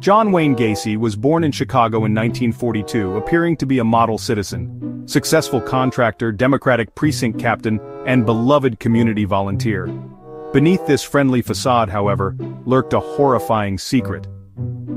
John Wayne Gacy was born in Chicago in 1942, appearing to be a model citizen, successful contractor, Democratic precinct captain, and beloved community volunteer. Beneath this friendly facade, however, lurked a horrifying secret.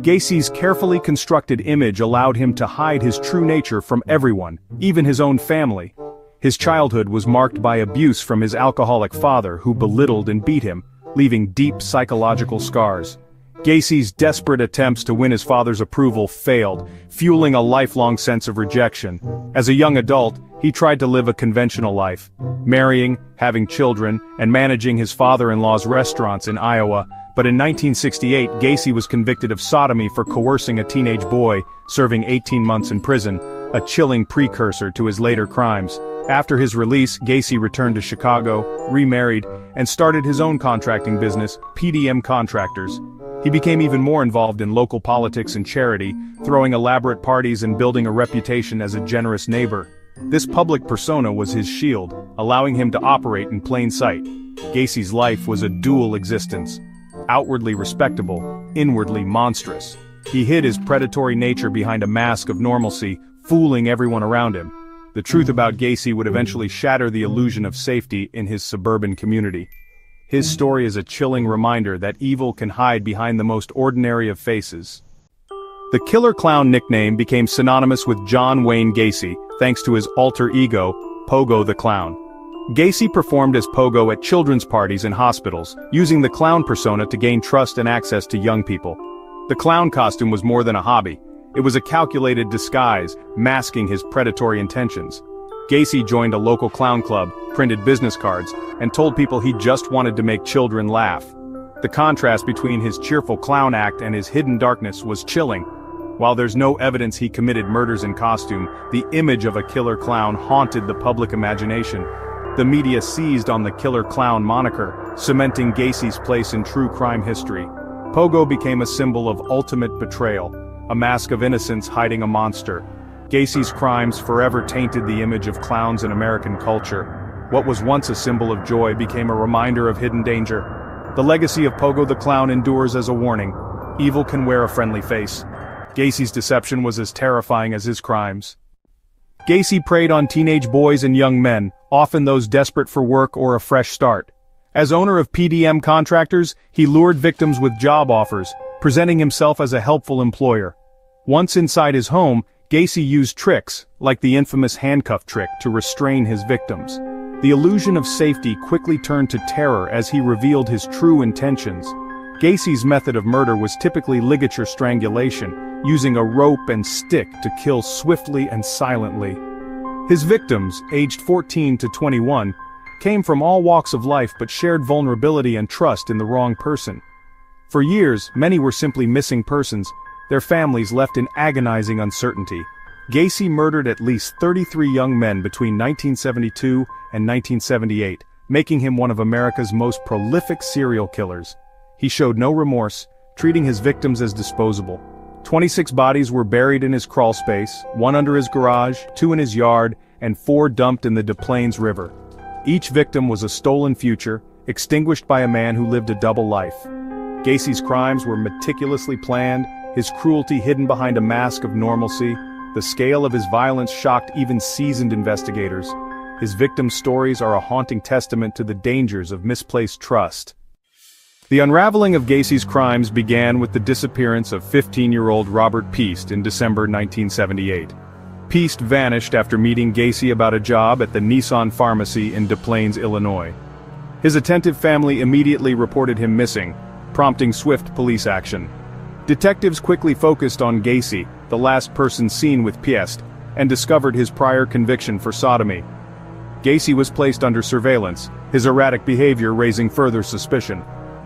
Gacy's carefully constructed image allowed him to hide his true nature from everyone, even his own family. His childhood was marked by abuse from his alcoholic father, who belittled and beat him, leaving deep psychological scars. Gacy's desperate attempts to win his father's approval failed, fueling a lifelong sense of rejection. As a young adult, he tried to live a conventional life, marrying, having children, and managing his father-in-law's restaurants in Iowa. But in 1968, Gacy was convicted of sodomy for coercing a teenage boy, serving 18 months in prison, a chilling precursor to his later crimes. After his release, Gacy returned to Chicago, remarried, and started his own contracting business, PDM Contractors. He became even more involved in local politics and charity, throwing elaborate parties and building a reputation as a generous neighbor. This public persona was his shield, allowing him to operate in plain sight. Gacy's life was a dual existence. Outwardly respectable, inwardly monstrous. He hid his predatory nature behind a mask of normalcy, fooling everyone around him. The truth about Gacy would eventually shatter the illusion of safety in his suburban community. His story is a chilling reminder that evil can hide behind the most ordinary of faces. The Killer Clown nickname became synonymous with John Wayne Gacy, thanks to his alter ego, Pogo the Clown. Gacy performed as Pogo at children's parties and hospitals, using the clown persona to gain trust and access to young people. The clown costume was more than a hobby. It was a calculated disguise, masking his predatory intentions. Gacy joined a local clown club, printed business cards, and told people he just wanted to make children laugh. The contrast between his cheerful clown act and his hidden darkness was chilling. While there's no evidence he committed murders in costume, the image of a killer clown haunted the public imagination. The media seized on the Killer Clown moniker, cementing Gacy's place in true crime history. Pogo became a symbol of ultimate betrayal, a mask of innocence hiding a monster. Gacy's crimes forever tainted the image of clowns in American culture. What was once a symbol of joy became a reminder of hidden danger. The legacy of Pogo the Clown endures as a warning. Evil can wear a friendly face. Gacy's deception was as terrifying as his crimes. Gacy preyed on teenage boys and young men, often those desperate for work or a fresh start. As owner of PDM Contractors, he lured victims with job offers, presenting himself as a helpful employer. Once inside his home, Gacy used tricks, like the infamous handcuff trick, to restrain his victims. The illusion of safety quickly turned to terror as he revealed his true intentions. Gacy's method of murder was typically ligature strangulation, using a rope and stick to kill swiftly and silently. His victims, aged 14 to 21, came from all walks of life but shared vulnerability and trust in the wrong person. For years, many were simply missing persons, their families left in agonizing uncertainty. Gacy murdered at least 33 young men between 1972 and 1978, making him one of America's most prolific serial killers. He showed no remorse, treating his victims as disposable. 26 bodies were buried in his crawl space, 1 under his garage, 2 in his yard, and 4 dumped in the Des Plaines River. Each victim was a stolen future, extinguished by a man who lived a double life. Gacy's crimes were meticulously planned, his cruelty hidden behind a mask of normalcy. The scale of his violence shocked even seasoned investigators. His victims' stories are a haunting testament to the dangers of misplaced trust. The unraveling of Gacy's crimes began with the disappearance of 15-year-old Robert Piest in December 1978. Piest vanished after meeting Gacy about a job at the Nissan pharmacy in Des Plaines, Illinois. His attentive family immediately reported him missing, prompting swift police action. Detectives quickly focused on Gacy, the last person seen with Piest, and discovered his prior conviction for sodomy. Gacy was placed under surveillance, his erratic behavior raising further suspicion.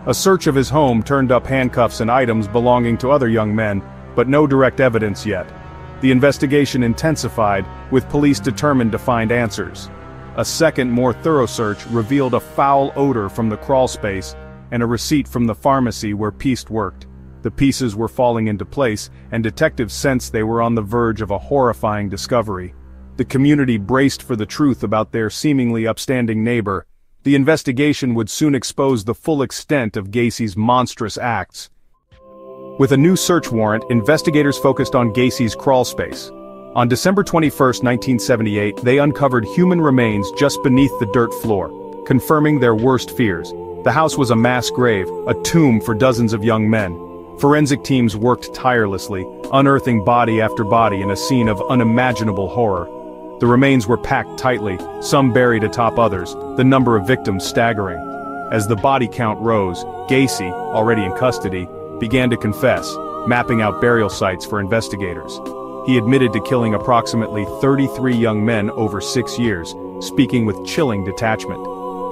A search of his home turned up handcuffs and items belonging to other young men, but no direct evidence yet. The investigation intensified, with police determined to find answers. A second, more thorough search revealed a foul odor from the crawl space and a receipt from the pharmacy where Piest worked. The pieces were falling into place, and detectives sensed they were on the verge of a horrifying discovery. The community braced for the truth about their seemingly upstanding neighbor. The investigation would soon expose the full extent of Gacy's monstrous acts. With a new search warrant, investigators focused on Gacy's crawl space. On December 21, 1978, they uncovered human remains just beneath the dirt floor, confirming their worst fears. The house was a mass grave, a tomb for dozens of young men. Forensic teams worked tirelessly, unearthing body after body in a scene of unimaginable horror. The remains were packed tightly, some buried atop others, the number of victims staggering. As the body count rose, Gacy, already in custody, began to confess, mapping out burial sites for investigators. He admitted to killing approximately 33 young men over 6 years, speaking with chilling detachment.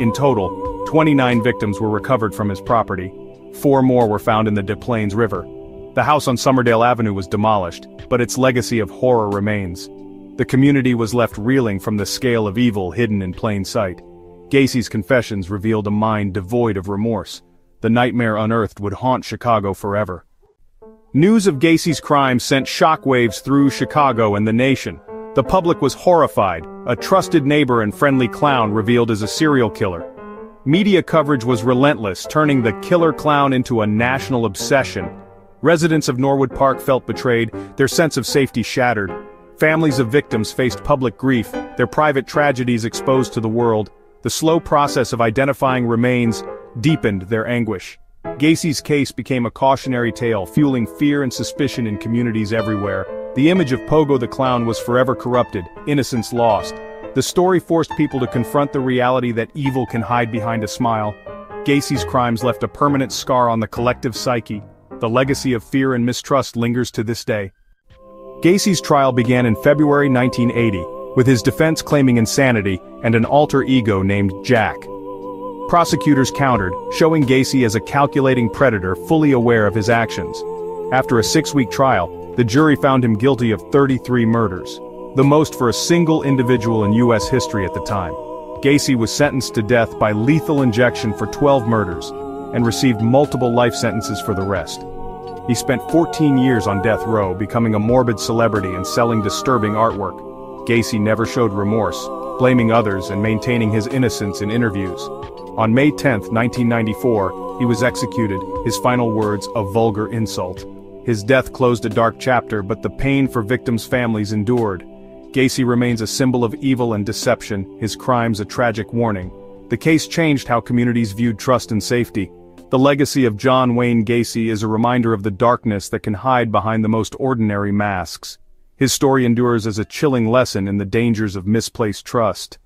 In total, 29 victims were recovered from his property. 4 more were found in the Des Plaines River. The house on Somerdale Avenue was demolished, but its legacy of horror remains. The community was left reeling from the scale of evil hidden in plain sight. Gacy's confessions revealed a mind devoid of remorse. The nightmare unearthed would haunt Chicago forever. News of Gacy's crime sent shockwaves through Chicago and the nation. The public was horrified, a trusted neighbor and friendly clown revealed as a serial killer. Media coverage was relentless, turning the killer clown into a national obsession. Residents of Norwood Park felt betrayed, their sense of safety shattered. Families of victims faced public grief, their private tragedies exposed to the world. The slow process of identifying remains deepened their anguish. Gacy's case became a cautionary tale, fueling fear and suspicion in communities everywhere. The image of Pogo the Clown was forever corrupted, innocence lost. The story forced people to confront the reality that evil can hide behind a smile. Gacy's crimes left a permanent scar on the collective psyche. The legacy of fear and mistrust lingers to this day. Gacy's trial began in February 1980, with his defense claiming insanity and an alter ego named Jack. Prosecutors countered, showing Gacy as a calculating predator fully aware of his actions. After a 6-week trial, the jury found him guilty of 33 murders, the most for a single individual in U.S. history at the time. Gacy was sentenced to death by lethal injection for 12 murders, and received multiple life sentences for the rest. He spent 14 years on death row, becoming a morbid celebrity and selling disturbing artwork. Gacy never showed remorse, blaming others and maintaining his innocence in interviews. On May 10, 1994, he was executed, his final words a vulgar insult. His death closed a dark chapter, but the pain for victims' families endured. Gacy remains a symbol of evil and deception, his crimes a tragic warning. The case changed how communities viewed trust and safety. The legacy of John Wayne Gacy is a reminder of the darkness that can hide behind the most ordinary masks. His story endures as a chilling lesson in the dangers of misplaced trust.